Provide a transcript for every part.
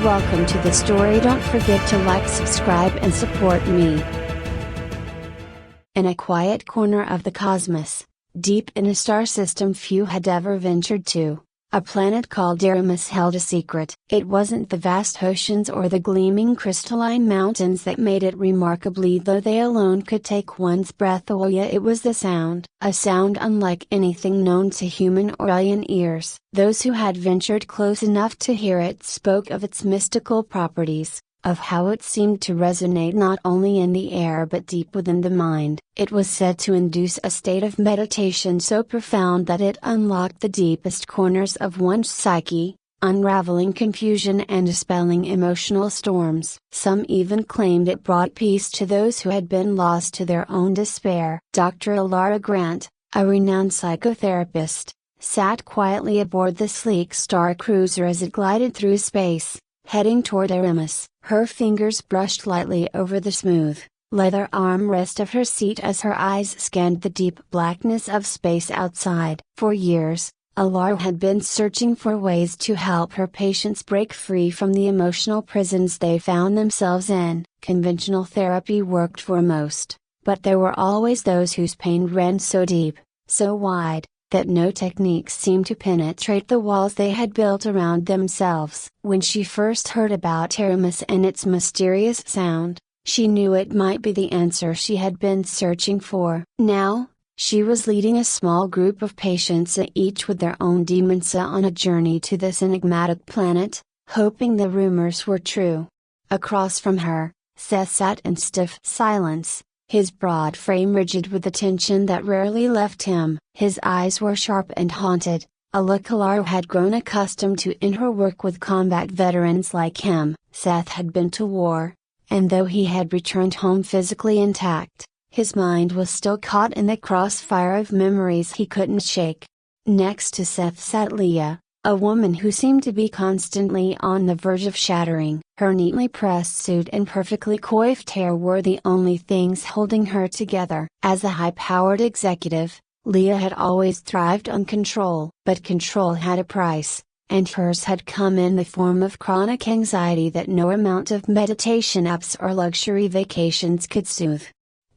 Welcome to the story. Don't forget to like, subscribe and support me. In a quiet corner of the cosmos, deep in a star system few had ever ventured to, a planet called Aramis held a secret. It wasn't the vast oceans or the gleaming crystalline mountains that made it remarkably, though they alone could take one's breath away. It was the sound, a sound unlike anything known to human or alien ears. Those who had ventured close enough to hear it spoke of its mystical properties, of how it seemed to resonate not only in the air but deep within the mind. It was said to induce a state of meditation so profound that it unlocked the deepest corners of one's psyche, unraveling confusion and dispelling emotional storms. Some even claimed it brought peace to those who had been lost to their own despair. Dr. Alara Grant, a renowned psychotherapist, sat quietly aboard the sleek star cruiser as it glided through space, heading toward Aramis. Her fingers brushed lightly over the smooth, leather armrest of her seat as her eyes scanned the deep blackness of space outside. For years, Alara had been searching for ways to help her patients break free from the emotional prisons they found themselves in. Conventional therapy worked for most, but there were always those whose pain ran so deep, so wide, that no techniques seemed to penetrate the walls they had built around themselves. When she first heard about Aramis and its mysterious sound, she knew it might be the answer she had been searching for. Now, she was leading a small group of patients, each with their own demons, on a journey to this enigmatic planet, hoping the rumors were true. Across from her, Seth sat in stiff silence, his broad frame rigid with a tension that rarely left him. His eyes were sharp and haunted, a look Alara had grown accustomed to in her work with combat veterans like him. Seth had been to war, and though he had returned home physically intact, his mind was still caught in the crossfire of memories he couldn't shake. Next to Seth sat Leah, a woman who seemed to be constantly on the verge of shattering. Her neatly pressed suit and perfectly coiffed hair were the only things holding her together. As a high-powered executive, Leah had always thrived on control. But control had a price, and hers had come in the form of chronic anxiety that no amount of meditation apps or luxury vacations could soothe.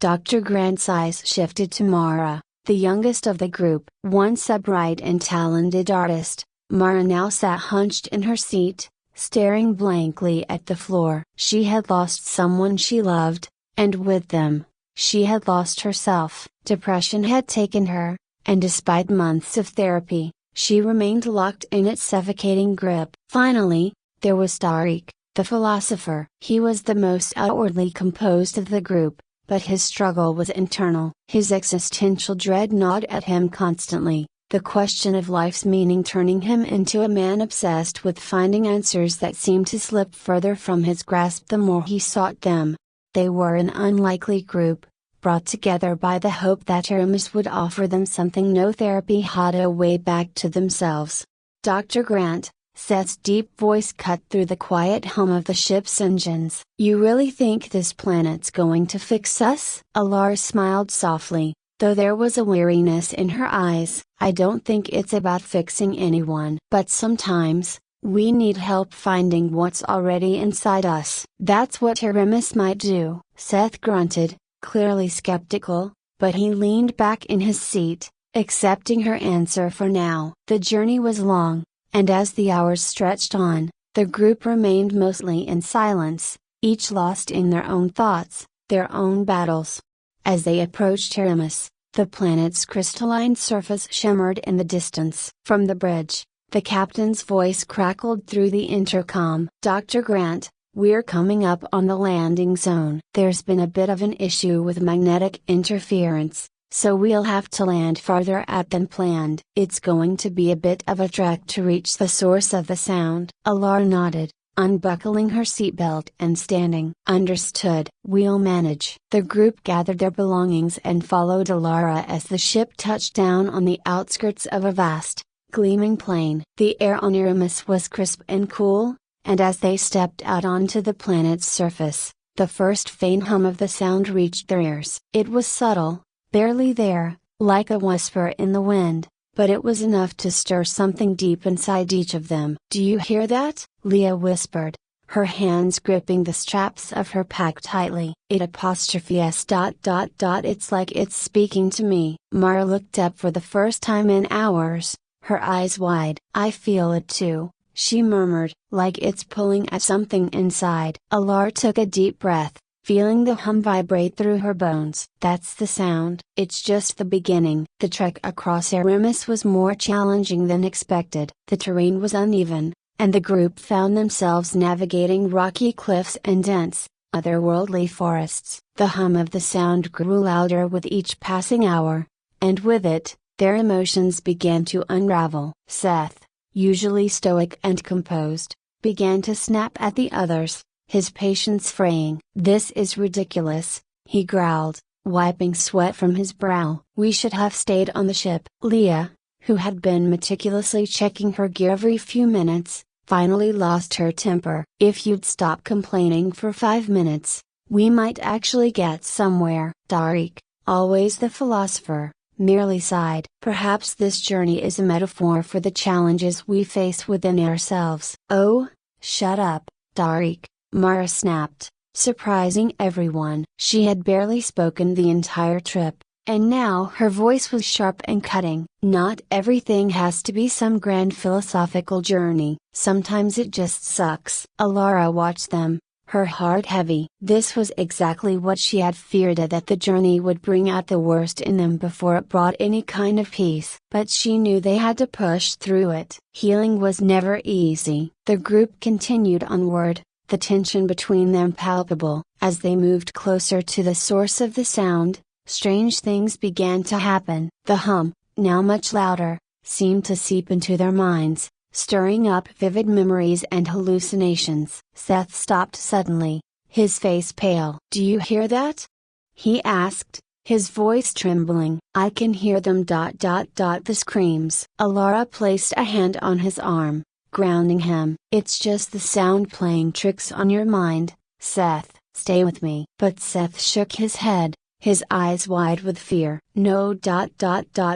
Dr. Grant's eyes shifted to Mara, the youngest of the group. Once a bright and talented artist, Mara now sat hunched in her seat, staring blankly at the floor. She had lost someone she loved, and with them, she had lost herself. Depression had taken her, and despite months of therapy, she remained locked in its suffocating grip. Finally, there was Tariq, the philosopher. He was the most outwardly composed of the group, but his struggle was internal. His existential dread gnawed at him constantly, the question of life's meaning turning him into a man obsessed with finding answers that seemed to slip further from his grasp the more he sought them. They were an unlikely group, brought together by the hope that Aramis would offer them something no therapy had a way back to themselves. Dr. Grant, Seth's deep voice cut through the quiet hum of the ship's engines. "You really think this planet's going to fix us?" Alara smiled softly, though there was a weariness in her eyes. "I don't think it's about fixing anyone. But sometimes, we need help finding what's already inside us." "That's what Aramis might do," Seth grunted, clearly skeptical, but he leaned back in his seat, accepting her answer for now. The journey was long, and as the hours stretched on, the group remained mostly in silence, each lost in their own thoughts, their own battles. As they approached Aramis, the planet's crystalline surface shimmered in the distance. From the bridge, the captain's voice crackled through the intercom. "Dr. Grant, we're coming up on the landing zone. There's been a bit of an issue with magnetic interference, so we'll have to land farther out than planned. It's going to be a bit of a trek to reach the source of the sound." Alara nodded, unbuckling her seatbelt and standing. "Understood. We'll manage." The group gathered their belongings and followed Alara as the ship touched down on the outskirts of a vast, gleaming plain. The air on Aramis was crisp and cool, and as they stepped out onto the planet's surface, the first faint hum of the sound reached their ears. It was subtle, barely there, like a whisper in the wind, but it was enough to stir something deep inside each of them. "Do you hear that?" Leah whispered, her hands gripping the straps of her pack tightly. It's ... It's like it's speaking to me. Mara looked up for the first time in hours, her eyes wide. I feel it too, she murmured, like it's pulling at something inside. Alara took a deep breath, feeling the hum vibrate through her bones. That's the sound. It's just the beginning. The trek across Aramis was more challenging than expected. The terrain was uneven, and the group found themselves navigating rocky cliffs and dense, otherworldly forests. The hum of the sound grew louder with each passing hour, and with it, their emotions began to unravel. Seth, usually stoic and composed, began to snap at the others, his patience fraying. This is ridiculous, he growled, wiping sweat from his brow. We should have stayed on the ship. Leah, who had been meticulously checking her gear every few minutes, finally lost her temper. If you'd stop complaining for 5 minutes, we might actually get somewhere. Tariq, always the philosopher, merely sighed. Perhaps this journey is a metaphor for the challenges we face within ourselves. Oh, shut up, Tariq, Mara snapped, surprising everyone. She had barely spoken the entire trip, and now her voice was sharp and cutting. Not everything has to be some grand philosophical journey. Sometimes it just sucks. Alara watched them, her heart heavy. This was exactly what she had feared, that the journey would bring out the worst in them before it brought any kind of peace. But she knew they had to push through it. Healing was never easy. The group continued onward, the tension between them palpable. As they moved closer to the source of the sound, strange things began to happen. The hum, now much louder, seemed to seep into their minds, stirring up vivid memories and hallucinations. Seth stopped suddenly, his face pale. Do you hear that? He asked, his voice trembling. I can hear them ... The screams. Alara placed a hand on his arm, grounding him. It's just the sound playing tricks on your mind, Seth. Stay with me. But Seth shook his head, his eyes wide with fear. No ...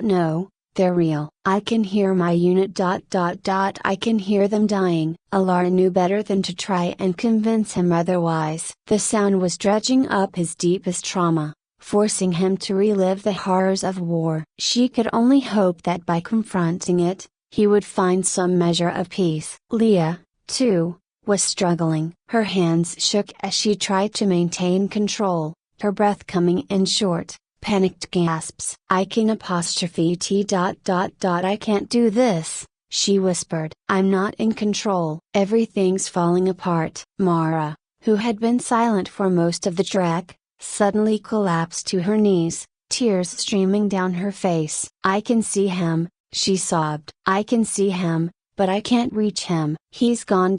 No, they're real. I can hear my unit ... I can hear them dying. Alara knew better than to try and convince him otherwise. The sound was dredging up his deepest trauma, forcing him to relive the horrors of war. She could only hope that by confronting it, he would find some measure of peace. Leah, too, was struggling. Her hands shook as she tried to maintain control, her breath coming in short, panicked gasps. I can ... I can't do this, she whispered. I'm not in control. Everything's falling apart. Mara, who had been silent for most of the trek, suddenly collapsed to her knees, tears streaming down her face. I can see him, she sobbed. I can see him, but I can't reach him. He's gone ...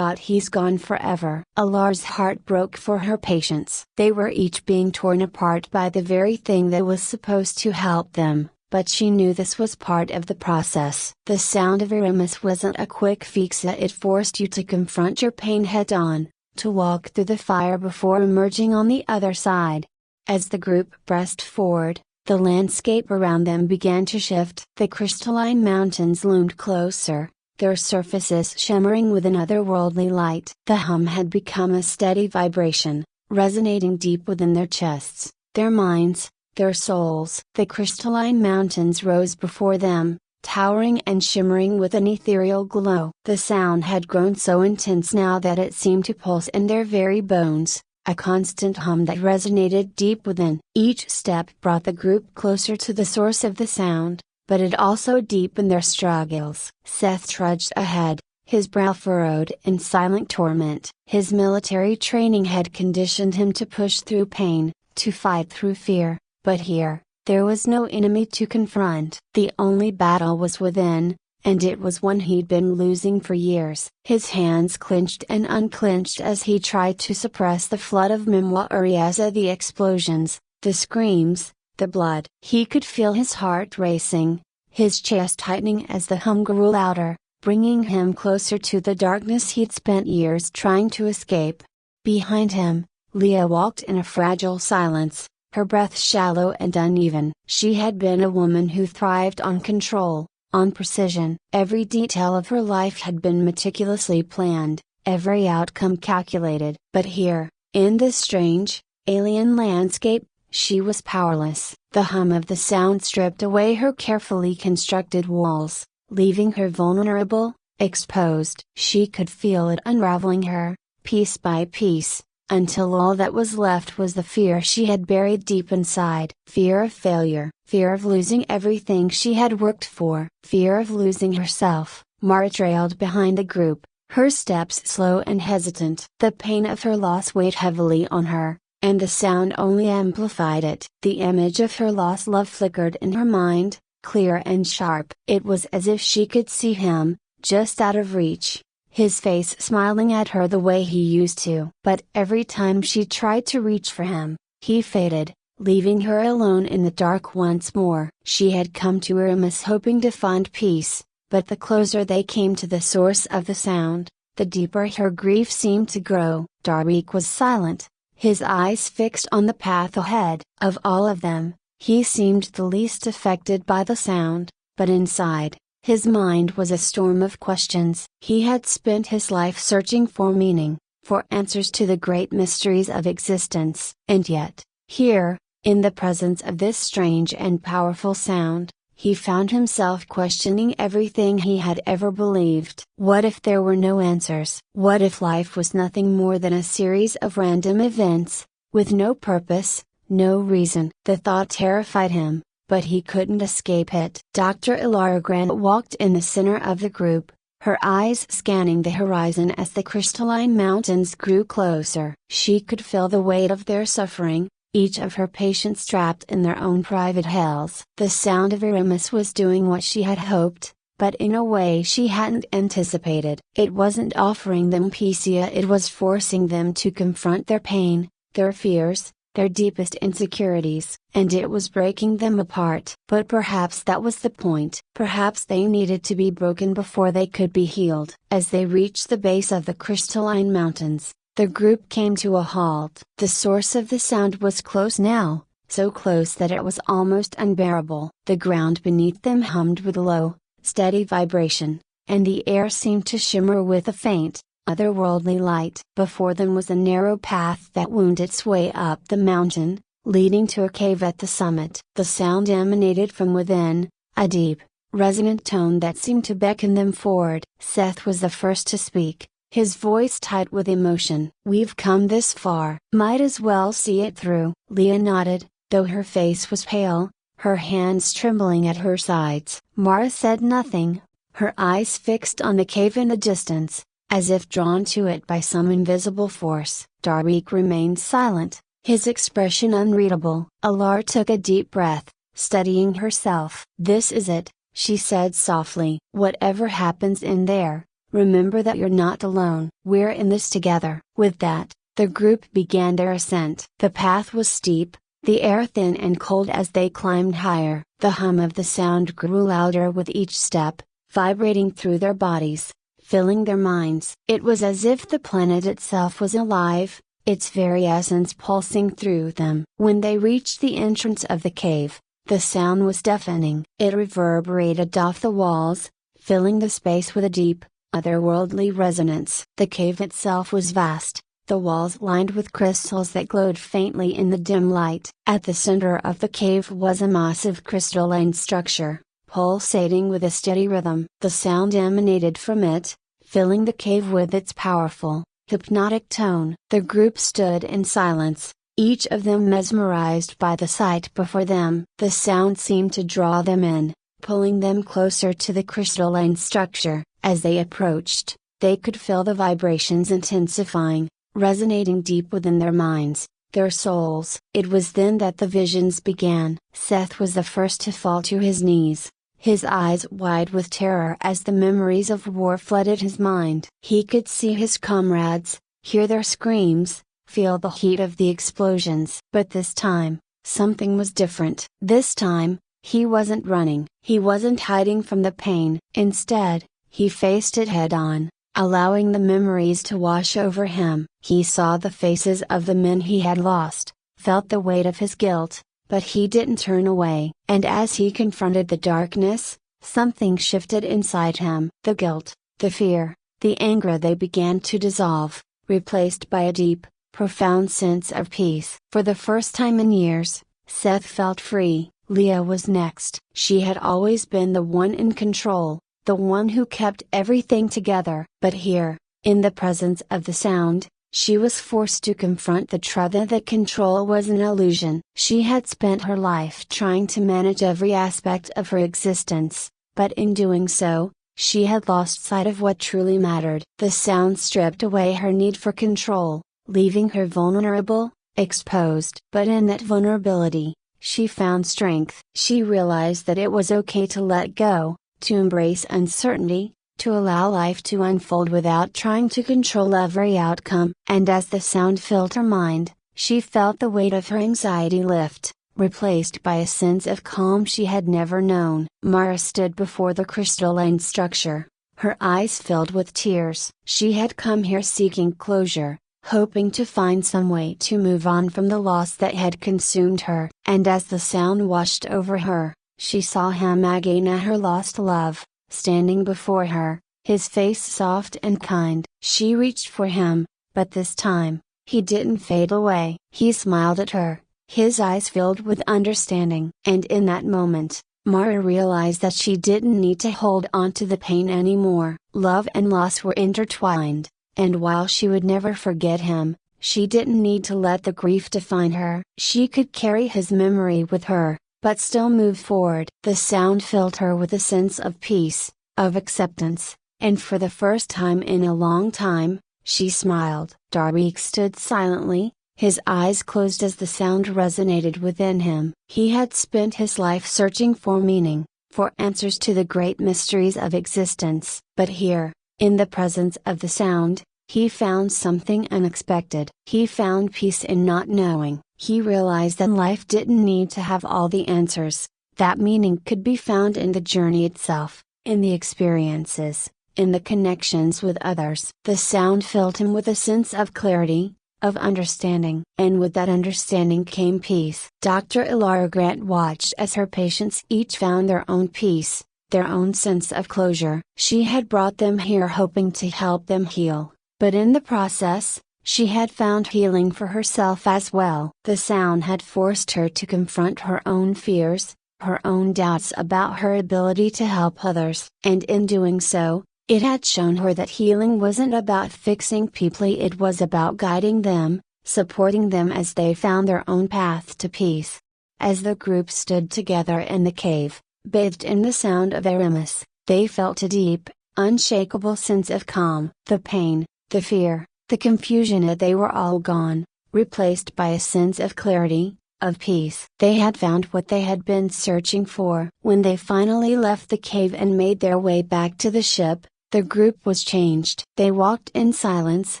He's gone forever. Alara's heart broke for her patients. They were each being torn apart by the very thing that was supposed to help them, but she knew this was part of the process. The sound of Aramis wasn't a quick fix. It forced you to confront your pain head on, to walk through the fire before emerging on the other side. As the group pressed forward, the landscape around them began to shift. The crystalline mountains loomed closer, their surfaces shimmering with an otherworldly light. The hum had become a steady vibration, resonating deep within their chests, their minds, their souls. The crystalline mountains rose before them, towering and shimmering with an ethereal glow. The sound had grown so intense now that it seemed to pulse in their very bones, a constant hum that resonated deep within. Each step brought the group closer to the source of the sound, but it also deepened their struggles. Seth trudged ahead, his brow furrowed in silent torment. His military training had conditioned him to push through pain, to fight through fear, but here, there was no enemy to confront. The only battle was within, and it was one he'd been losing for years. His hands clenched and unclenched as he tried to suppress the flood of memories, the explosions, the screams, the blood. He could feel his heart racing, his chest tightening as the hum grew louder, bringing him closer to the darkness he'd spent years trying to escape. Behind him, Leah walked in a fragile silence, her breath shallow and uneven. She had been a woman who thrived on control, on precision. Every detail of her life had been meticulously planned, every outcome calculated. But here, in this strange, alien landscape, she was powerless. The hum of the sound stripped away her carefully constructed walls, leaving her vulnerable, exposed. She could feel it unraveling her, piece by piece, until all that was left was the fear she had buried deep inside. Fear of failure, fear of losing everything she had worked for, fear of losing herself. Mara trailed behind the group, her steps slow and hesitant. The pain of her loss weighed heavily on her, and the sound only amplified it. The image of her lost love flickered in her mind, clear and sharp. It was as if she could see him, just out of reach, his face smiling at her the way he used to. But every time she tried to reach for him, he faded, leaving her alone in the dark once more. She had come to Aramis hoping to find peace, but the closer they came to the source of the sound, the deeper her grief seemed to grow. Darbeak was silent, his eyes fixed on the path ahead. Of all of them, he seemed the least affected by the sound, but inside, his mind was a storm of questions. He had spent his life searching for meaning, for answers to the great mysteries of existence. And yet, here, in the presence of this strange and powerful sound, he found himself questioning everything he had ever believed. What if there were no answers? What if life was nothing more than a series of random events, with no purpose, no reason? The thought terrified him, but he couldn't escape it. Dr. Ilara Grant walked in the center of the group, her eyes scanning the horizon as the crystalline mountains grew closer. She could feel the weight of their suffering, each of her patients trapped in their own private hells. The sound of Aramis was doing what she had hoped, but in a way she hadn't anticipated. It wasn't offering them peace, it was forcing them to confront their pain, their fears, their deepest insecurities, and it was breaking them apart. But perhaps that was the point. Perhaps they needed to be broken before they could be healed. As they reached the base of the crystalline mountains, the group came to a halt. The source of the sound was close now, so close that it was almost unbearable. The ground beneath them hummed with low, steady vibration, and the air seemed to shimmer with a faint, otherworldly light. Before them was a narrow path that wound its way up the mountain, leading to a cave at the summit. The sound emanated from within, a deep, resonant tone that seemed to beckon them forward. Seth was the first to speak, his voice tight with emotion. "We've come this far. Might as well see it through." Leah nodded, though her face was pale, her hands trembling at her sides. Mara said nothing, her eyes fixed on the cave in the distance, as if drawn to it by some invisible force. Darbeak remained silent, his expression unreadable. Alar took a deep breath, steadying herself. "This is it," she said softly. "Whatever happens in there, remember that you're not alone. We're in this together." With that, the group began their ascent. The path was steep, the air thin and cold as they climbed higher. The hum of the sound grew louder with each step, vibrating through their bodies, filling their minds. It was as if the planet itself was alive, its very essence pulsing through them. When they reached the entrance of the cave, the sound was deafening. It reverberated off the walls, filling the space with a deep, otherworldly resonance. The cave itself was vast, the walls lined with crystals that glowed faintly in the dim light. At the center of the cave was a massive crystalline structure, pulsating with a steady rhythm. The sound emanated from it, filling the cave with its powerful, hypnotic tone. The group stood in silence, each of them mesmerized by the sight before them. The sound seemed to draw them in, pulling them closer to the crystalline structure. As they approached, they could feel the vibrations intensifying, resonating deep within their minds, their souls. It was then that the visions began. Seth was the first to fall to his knees, his eyes wide with terror as the memories of war flooded his mind. He could see his comrades, hear their screams, feel the heat of the explosions. But this time, something was different. This time, he wasn't running. He wasn't hiding from the pain. Instead, he faced it head on, allowing the memories to wash over him. He saw the faces of the men he had lost, felt the weight of his guilt, but he didn't turn away. And as he confronted the darkness, something shifted inside him. The guilt, the fear, the anger they began to dissolve, replaced by a deep, profound sense of peace. For the first time in years, Seth felt free. Leah was next. She had always been the one in control, the one who kept everything together. But here, in the presence of the sound, she was forced to confront the truth that control was an illusion. She had spent her life trying to manage every aspect of her existence, but in doing so, she had lost sight of what truly mattered. The sound stripped away her need for control, leaving her vulnerable, exposed. But in that vulnerability, she found strength. She realized that it was okay to let go, to embrace uncertainty, to allow life to unfold without trying to control every outcome. And as the sound filled her mind, she felt the weight of her anxiety lift, replaced by a sense of calm she had never known. Mara stood before the crystalline structure, her eyes filled with tears. She had come here seeking closure, hoping to find some way to move on from the loss that had consumed her. And as the sound washed over her, she saw him again, at her lost love, standing before her, his face soft and kind. She reached for him, but this time, he didn't fade away. He smiled at her, his eyes filled with understanding. And in that moment, Mara realized that she didn't need to hold on to the pain anymore. Love and loss were intertwined, and while she would never forget him, she didn't need to let the grief define her. She could carry his memory with her, but still move forward. The sound filled her with a sense of peace, of acceptance, and for the first time in a long time, she smiled. Darby stood silently, his eyes closed as the sound resonated within him. He had spent his life searching for meaning, for answers to the great mysteries of existence. But here, in the presence of the sound, he found something unexpected. He found peace in not knowing. He realized that life didn't need to have all the answers, that meaning could be found in the journey itself, in the experiences, in the connections with others. The sound filled him with a sense of clarity, of understanding. And with that understanding came peace. Dr. Ilara Grant watched as her patients each found their own peace, their own sense of closure. She had brought them here hoping to help them heal, but in the process, she had found healing for herself as well. The sound had forced her to confront her own fears, her own doubts about her ability to help others. And in doing so, it had shown her that healing wasn't about fixing people, it was about guiding them, supporting them as they found their own path to peace. As the group stood together in the cave, bathed in the sound of Aramis, they felt a deep, unshakable sense of calm. The pain, the fear, the confusion, they were all gone, replaced by a sense of clarity, of peace. They had found what they had been searching for. When they finally left the cave and made their way back to the ship, the group was changed. They walked in silence,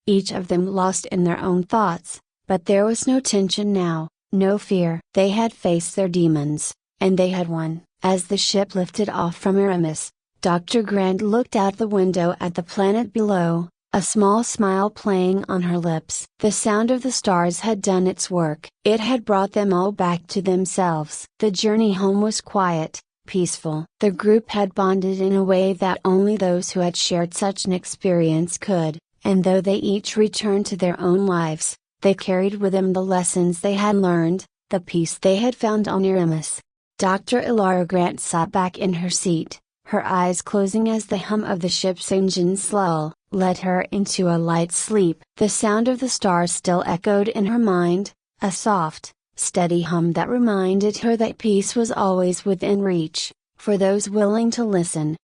each of them lost in their own thoughts, but there was no tension now, no fear. They had faced their demons, and they had won. As the ship lifted off from Aramis, Dr. Grant looked out the window at the planet below, a small smile playing on her lips. The sound of the stars had done its work. It had brought them all back to themselves. The journey home was quiet, peaceful. The group had bonded in a way that only those who had shared such an experience could, and though they each returned to their own lives, they carried with them the lessons they had learned, the peace they had found on Aramis. Dr. Ilara Grant sat back in her seat, her eyes closing as the hum of the ship's engines led her into a light sleep. The sound of the stars still echoed in her mind, a soft, steady hum that reminded her that peace was always within reach, for those willing to listen.